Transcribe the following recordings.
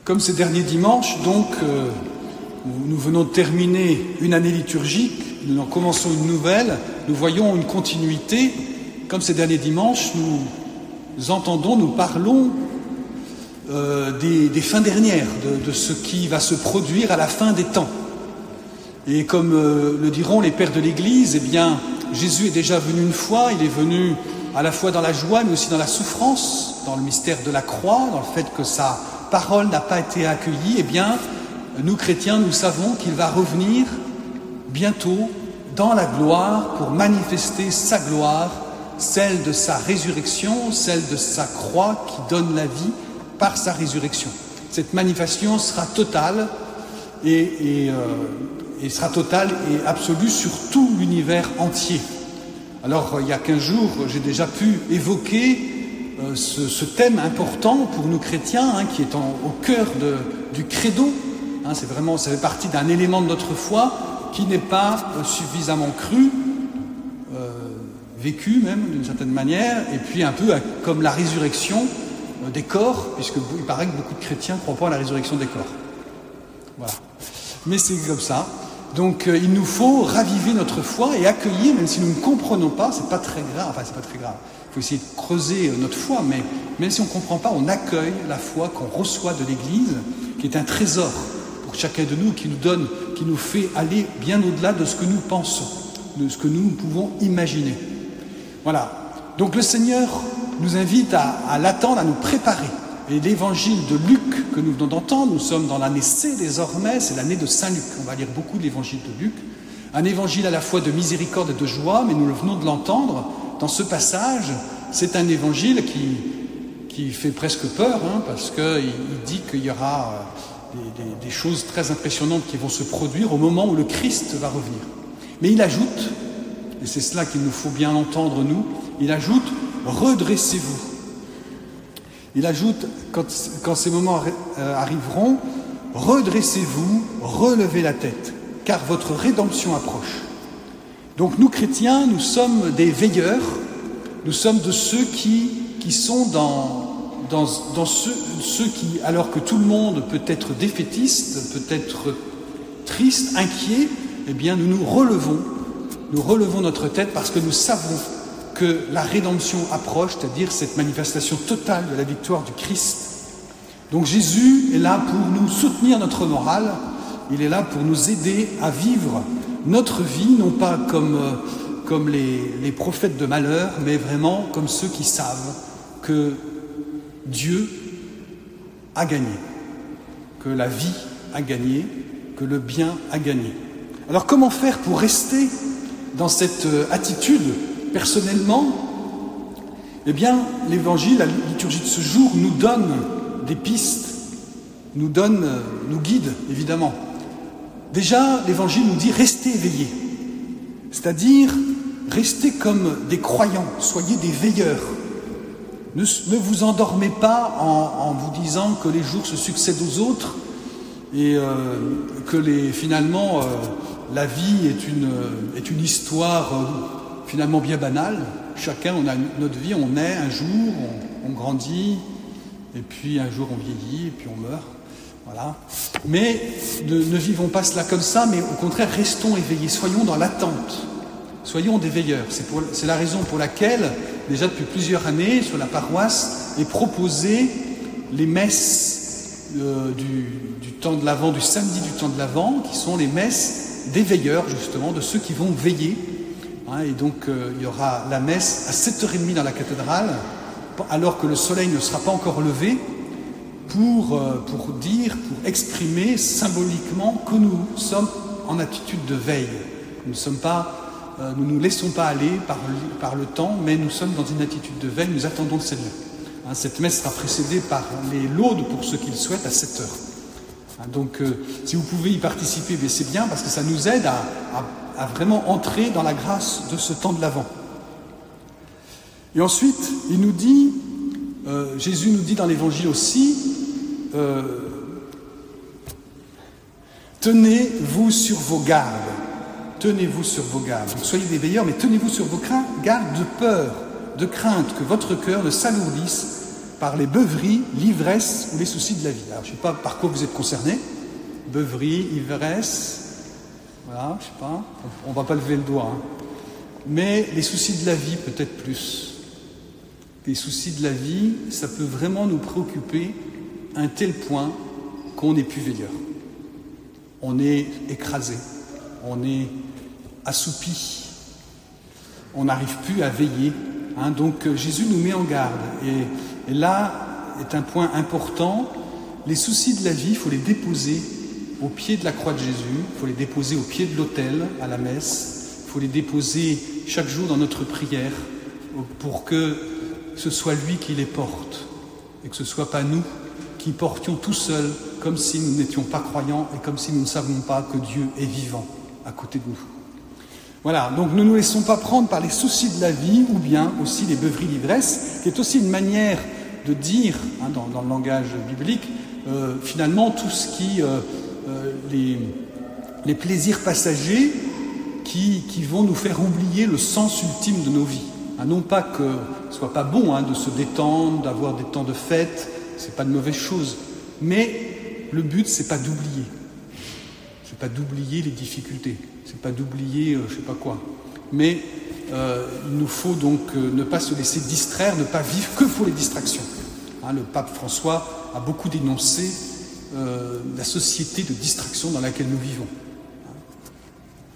Comme ces derniers dimanches, donc, nous venons de terminer une année liturgique, nous en commençons une nouvelle, nous voyons une continuité. Comme ces derniers dimanches, nous entendons, nous parlons des fins dernières, de ce qui va se produire à la fin des temps. Et comme le diront les pères de l'Église, eh bien, Jésus est déjà venu une fois, il est venu à la fois dans la joie, mais aussi dans la souffrance, dans le mystère de la croix, dans le fait que sa parole n'a pas été accueillie. Eh bien, nous chrétiens, nous savons qu'il va revenir bientôt dans la gloire pour manifester sa gloire, celle de sa résurrection, celle de sa croix qui donne la vie par sa résurrection. Cette manifestation sera totale et sera totale et absolue sur tout l'univers entier. Alors, il y a 15 jours, j'ai déjà pu évoquer ce thème important pour nous chrétiens, qui est au cœur du credo. C'est vraiment, ça fait partie d'un élément de notre foi qui n'est pas suffisamment cru, vécu même d'une certaine manière, et puis un peu comme la résurrection des corps, puisqu'il paraît que beaucoup de chrétiens ne croient pas à la résurrection des corps. Voilà. Mais c'est comme ça. Donc il nous faut raviver notre foi et accueillir, même si nous ne comprenons pas, c'est pas très grave, c'est pas très grave. Il faut essayer de creuser notre foi, mais même si on ne comprend pas, on accueille la foi qu'on reçoit de l'Église, qui est un trésor pour chacun de nous, qui nous donne, qui nous fait aller bien au-delà de ce que nous pensons, de ce que nous pouvons imaginer. Voilà. Donc le Seigneur nous invite à l'attendre, à nous préparer. Et l'évangile de Luc que nous venons d'entendre, nous sommes dans l'année C désormais, c'est l'année de Saint Luc. On va lire beaucoup de l'évangile de Luc. Un évangile à la fois de miséricorde et de joie, mais nous venons de l'entendre. Dans ce passage, c'est un évangile qui fait presque peur, parce qu'il dit qu'il y aura des choses très impressionnantes qui vont se produire au moment où le Christ va revenir. Mais il ajoute, et c'est cela qu'il nous faut bien entendre nous, il ajoute « redressez-vous ». Il ajoute, quand ces moments arriveront, « redressez-vous, relevez la tête, car votre rédemption approche ». Donc nous, chrétiens, nous sommes des veilleurs, nous sommes de ceux qui sont dans ceux qui, alors que tout le monde peut être défaitiste, peut être triste, inquiet, eh bien nous relevons notre tête parce que nous savons que la rédemption approche, c'est-à-dire cette manifestation totale de la victoire du Christ. Donc Jésus est là pour nous soutenir notre morale, il est là pour nous aider à vivre notre vie, non pas comme les prophètes de malheur, mais vraiment comme ceux qui savent que Dieu a gagné, que la vie a gagné, que le bien a gagné. Alors comment faire pour rester dans cette attitude? Personnellement, eh bien, l'Évangile, la liturgie de ce jour, nous donne des pistes, nous guide, évidemment. Déjà, l'Évangile nous dit « restez éveillés », c'est-à-dire restez comme des croyants, soyez des veilleurs. Ne vous endormez pas en vous disant que les jours se succèdent aux autres et que finalement la vie est une histoire finalement bien banale. Chacun, on a notre vie, on naît un jour, on grandit, et puis un jour on vieillit, et puis on meurt. Voilà. Mais ne vivons pas cela comme ça, mais au contraire, restons éveillés, soyons dans l'attente, soyons des veilleurs. C'est la raison pour laquelle, déjà depuis plusieurs années, sur la paroisse, est proposé les messes du temps de l'Avent, du samedi du temps de l'Avent, qui sont les messes des veilleurs, justement, de ceux qui vont veiller. Et donc, il y aura la messe à 7h30 dans la cathédrale, alors que le soleil ne sera pas encore levé, pour exprimer symboliquement que nous sommes en attitude de veille. Nous ne nous laissons pas aller par le temps, mais nous sommes dans une attitude de veille, nous attendons le Seigneur. Cette messe sera précédée par les laudes pour ceux qui le souhaitent à 7h. Donc, si vous pouvez y participer, c'est bien, parce que ça nous aide à vraiment entrer dans la grâce de ce temps de l'Avent. Et ensuite, il nous dit, Jésus nous dit dans l'Évangile aussi, tenez-vous sur vos gardes. Tenez-vous sur vos gardes. Donc, soyez des veilleurs, mais tenez-vous sur vos gardes de peur, de crainte que votre cœur ne s'alourdisse par les beuveries, l'ivresse ou les soucis de la vie. Alors, je ne sais pas par quoi vous êtes concernés. Beuverie, ivresse, voilà, je ne sais pas. On ne va pas lever le doigt. Hein. Mais les soucis de la vie, peut-être plus. Les soucis de la vie, ça peut vraiment nous préoccuper à un tel point qu'on n'est plus veilleur. On est écrasé, on est assoupi, on n'arrive plus à veiller. Hein. Donc Jésus nous met en garde. Et là est un point important. Les soucis de la vie, il faut les déposer au pied de la croix de Jésus, il faut les déposer au pied de l'autel, à la messe, il faut les déposer chaque jour dans notre prière pour que ce soit lui qui les porte et que ce ne soit pas nous qui portions tout seuls comme si nous n'étions pas croyants et comme si nous ne savions pas que Dieu est vivant à côté de nous. Voilà, donc ne nous laissons pas prendre par les soucis de la vie ou bien aussi les beuveries d'ivresse, qui est aussi une manière de dire, hein, dans le langage biblique, finalement tout ce qui... les plaisirs passagers qui vont nous faire oublier le sens ultime de nos vies. Hein, non pas que ce soit pas bon de se détendre, d'avoir des temps de fête, c'est pas de mauvaise chose, mais le but c'est pas d'oublier. C'est pas d'oublier les difficultés, c'est pas d'oublier je sais pas quoi. Mais il nous faut donc ne pas se laisser distraire, ne pas vivre que pour les distractions. Hein, le pape François a beaucoup dénoncé la société de distraction dans laquelle nous vivons.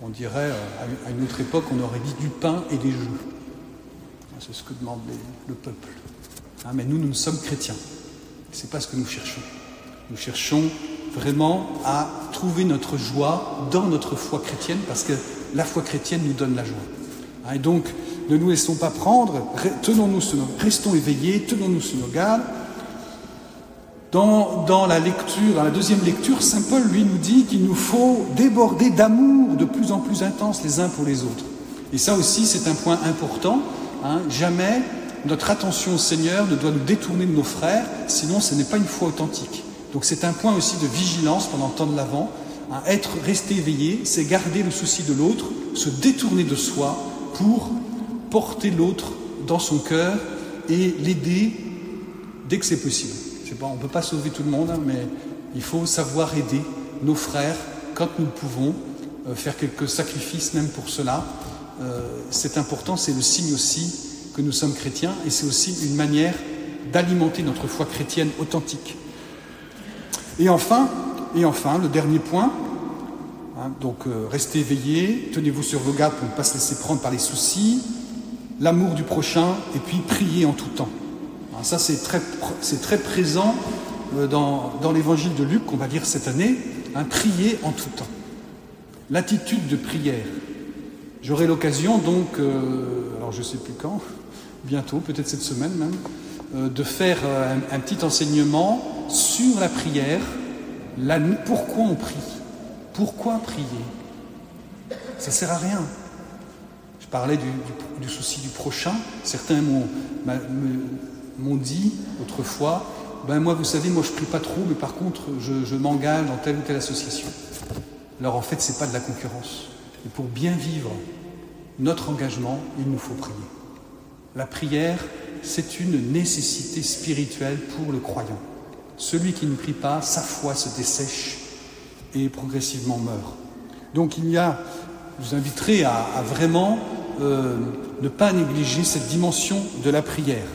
On dirait, à une autre époque, on aurait dit du pain et des jeux. C'est ce que demande le peuple. Mais nous sommes chrétiens. Ce n'est pas ce que nous cherchons. Nous cherchons vraiment à trouver notre joie dans notre foi chrétienne, parce que la foi chrétienne nous donne la joie. Et donc, ne nous laissons pas prendre, restons éveillés, tenons-nous sur nos gardes. Dans la lecture, dans la deuxième lecture, saint Paul, lui, nous dit qu'il nous faut déborder d'amour de plus en plus intense les uns pour les autres. Et ça aussi, c'est un point important. Jamais notre attention au Seigneur ne doit nous détourner de nos frères, sinon ce n'est pas une foi authentique. Donc c'est un point aussi de vigilance pendant le temps de l'Avent. Rester éveillé, c'est garder le souci de l'autre, se détourner de soi pour porter l'autre dans son cœur et l'aider dès que c'est possible. On ne peut pas sauver tout le monde, mais il faut savoir aider nos frères quand nous le pouvons, faire quelques sacrifices même pour cela. C'est important, c'est le signe aussi que nous sommes chrétiens et c'est aussi une manière d'alimenter notre foi chrétienne authentique. Et enfin, le dernier point, donc restez éveillés, tenez-vous sur vos gardes pour ne pas se laisser prendre par les soucis, l'amour du prochain et puis priez en tout temps. Ça, c'est très présent dans l'évangile de Luc, qu'on va lire cette année, prier en tout temps. L'attitude de prière. J'aurai l'occasion donc, alors je ne sais plus quand, bientôt, peut-être cette semaine même, de faire un petit enseignement sur la prière, pourquoi on prie, pourquoi prier. Ça ne sert à rien. Je parlais du souci du prochain, certains m'ont dit autrefois, moi vous savez, moi je prie pas trop, mais par contre je m'engage dans telle ou telle association. Alors en fait c'est pas de la concurrence. Et pour bien vivre notre engagement, il nous faut prier. La prière, c'est une nécessité spirituelle pour le croyant. Celui qui ne prie pas, sa foi se dessèche et progressivement meurt. Donc je vous inviterai à vraiment ne pas négliger cette dimension de la prière.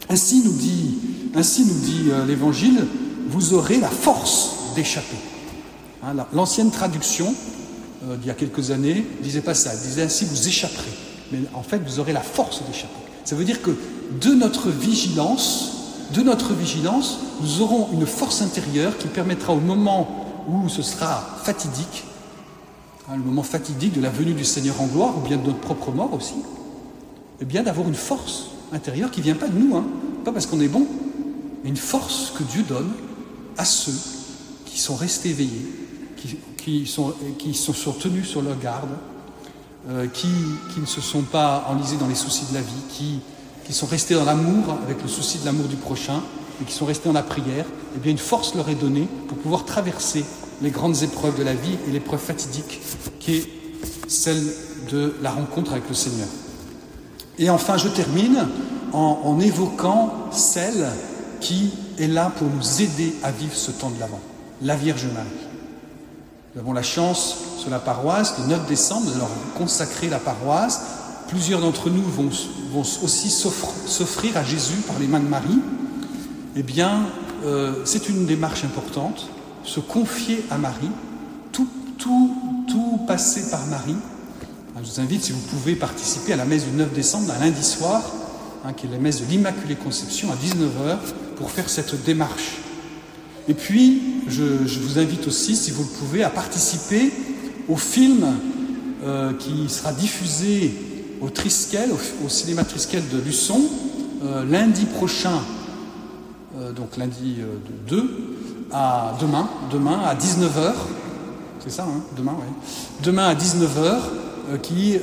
Ainsi nous dit l'Évangile, vous aurez la force d'échapper. L'ancienne traduction, d'il y a quelques années, ne disait pas ça. Elle disait ainsi, vous échapperez. Mais en fait, vous aurez la force d'échapper. Ça veut dire que de notre vigilance, nous aurons une force intérieure qui permettra au moment où ce sera fatidique, le moment fatidique de la venue du Seigneur en gloire, ou bien de notre propre mort aussi, d'avoir une force intérieure qui ne vient pas de nous, pas parce qu'on est bon, mais une force que Dieu donne à ceux qui sont restés éveillés, qui sont tenus sur leur garde, qui ne se sont pas enlisés dans les soucis de la vie, qui sont restés dans l'amour, avec le souci de l'amour du prochain, et qui sont restés dans la prière. Une force leur est donnée pour pouvoir traverser les grandes épreuves de la vie et l'épreuve fatidique qui est celle de la rencontre avec le Seigneur. Et enfin, je termine en évoquant celle qui est là pour nous aider à vivre ce temps de l'Avent, la Vierge Marie. Nous avons la chance sur la paroisse, le 9 décembre, nous allons consacrer la paroisse. Plusieurs d'entre nous vont aussi s'offrir à Jésus par les mains de Marie. Eh bien, c'est une démarche importante, se confier à Marie, tout passer par Marie. Je vous invite, si vous pouvez, participer à la messe du 9 décembre, un lundi soir, qui est la messe de l'Immaculée Conception, à 19h, pour faire cette démarche. Et puis, je vous invite aussi, si vous le pouvez, à participer au film qui sera diffusé au Triskel, au cinéma Triskel de Luçon, lundi prochain, donc lundi 2, à demain à 19h. C'est ça, hein, demain, oui. Demain à 19h, qui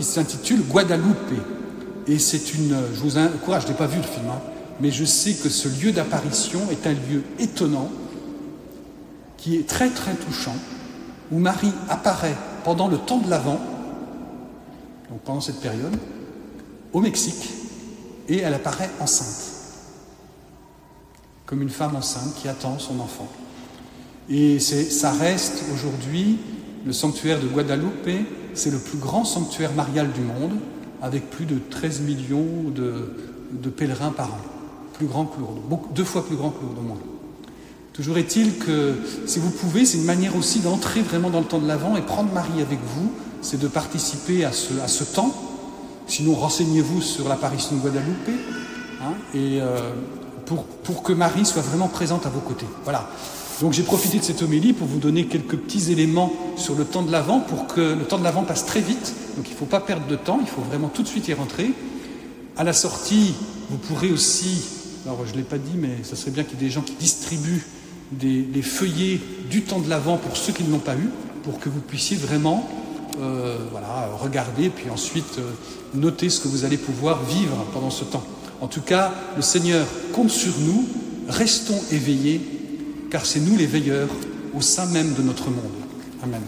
s'intitule Guadalupe. Et c'est je vous encourage, je n'ai pas vu le film, hein, mais je sais que ce lieu d'apparition est un lieu étonnant, qui est très très touchant, où Marie apparaît pendant le temps de l'Avent, donc pendant cette période, au Mexique, et elle apparaît enceinte, comme une femme enceinte qui attend son enfant. Et ça reste aujourd'hui, le sanctuaire de Guadalupe, c'est le plus grand sanctuaire marial du monde, avec plus de 13 millions de pèlerins par an. Plus grand que Lourdes, 2 fois plus grand que Lourdes au moins. Toujours est-il que, si vous pouvez, c'est une manière aussi d'entrer vraiment dans le temps de l'Avent et prendre Marie avec vous, c'est de participer à ce temps. Sinon, renseignez-vous sur l'apparition de Guadalupe, hein, et pour que Marie soit vraiment présente à vos côtés. Voilà. Donc j'ai profité de cette homélie pour vous donner quelques petits éléments sur le temps de l'Avent, pour que le temps de l'Avent passe très vite. Donc il ne faut pas perdre de temps, il faut vraiment tout de suite y rentrer. À la sortie, vous pourrez aussi, alors je ne l'ai pas dit, mais ça serait bien qu'il y ait des gens qui distribuent les feuillets du temps de l'Avent pour ceux qui ne l'ont pas eu, pour que vous puissiez vraiment regarder, puis ensuite noter ce que vous allez pouvoir vivre pendant ce temps. En tout cas, le Seigneur compte sur nous, restons éveillés, car c'est nous les veilleurs au sein même de notre monde. Amen.